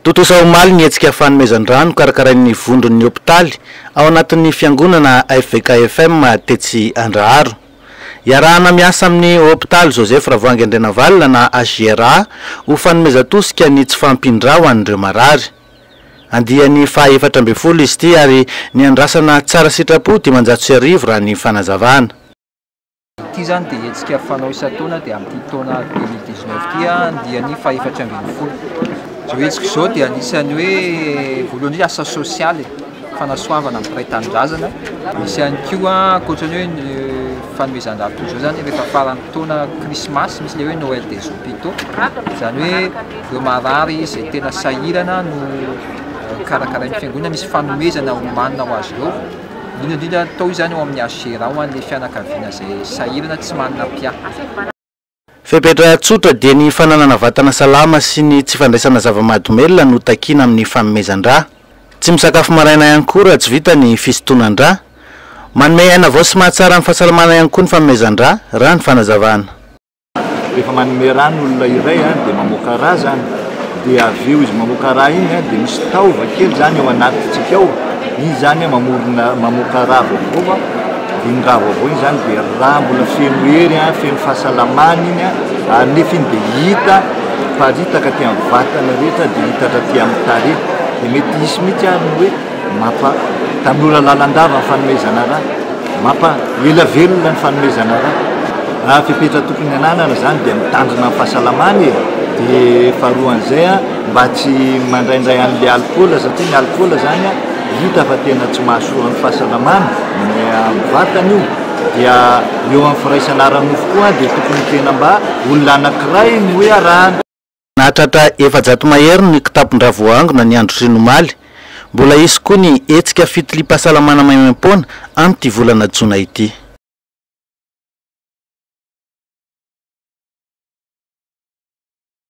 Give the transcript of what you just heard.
Totosa omaly ny hetsika fanomezan-drano karakarain'ny vondron'ny hôpitaly ao anatin'ny fiangonana FVKFM Tetsy Andraharo. Iarahana miasa amin'ny hôpitaly Joseph Ravoahangy Andrenavalona na AGRA ho fanomezan-tosika ny tsy fampindra ho an'ireo marary. Andiany fa 4 izy ity ary ny andrasana tsara sitrapo 500 raha ny fanazavana. Ity zany dia hetsika fanao isan-taona dia amin'ny taona 2019 ity andiany fa 4 Zao hetsika izao dia anisan'ny hoe voalohany asa sosialy fanasoavana amin'ny mpiray-tanindrazana. Misy ihany koa ankoatran'ny hoe fanomezan-drano toy izao zany rehefa faran'ny taona krismasy misy le hoe Noël des hôpitaux, zany hoe ireo marary izay tena sahirana no karakarain'ny fiangonana misy fanomezana omanina ho azy ireo. Indrindra tao izany ao amin'ny AGRA ho an'ilay fianakaviana izay sahirana tsy manana pia. Fepetra tsotra dia ny fananana vatana salama sy ny tsy fandraisana zava-mahadomelona no takiana amin'ny fanomezan-drà. Tsy misakafo maraina ihany koa raha tsy vita ny fisintonan-drà. Manome aina vao sy mahatsara amin'ny fahasalamana ihany koa ny fanomezan-drà raha ny fanazavana. Rehefa manome rano olona iray dia mamoaka rà zany, dia avy eo izy mamoaka rà iny dia misy taova kely zany ao anatintsika ao. Iny zany mamoaka rà vaovao. Iny rà vaovao iny zany dia rà mbola feno hery feno fahasalamana iny ary nefa iny dia hita paritaka aty amin'ny vatana rehetra dia hita aty amin'ny tarehy. Dia mety hisy mihitsy ary hoe tanora lalandava ny fanomezana rà, ela velona ny fanomezana rà. Fepetra tokony ananana zany dia mitandrina amin'ny fahasalamana dia faharoan'izay mba tsy mandraindray an'ilay alcool satria ny alcool zany hita fa tena tsy mahasoa ny fahasalamana amin'ny vatana io. Dia eo amin'ny firaisana ara-mofo koa dia tokony tena mba olona anankiray no hoe arahana. Nahatratra 400 mahery ny kitapon-drà Voahangy na ny andro Trinomaly. Mbola hisy koa ny hetsika fitiliam-pahasalamana maimam-poana amin'ity volana Jona ity.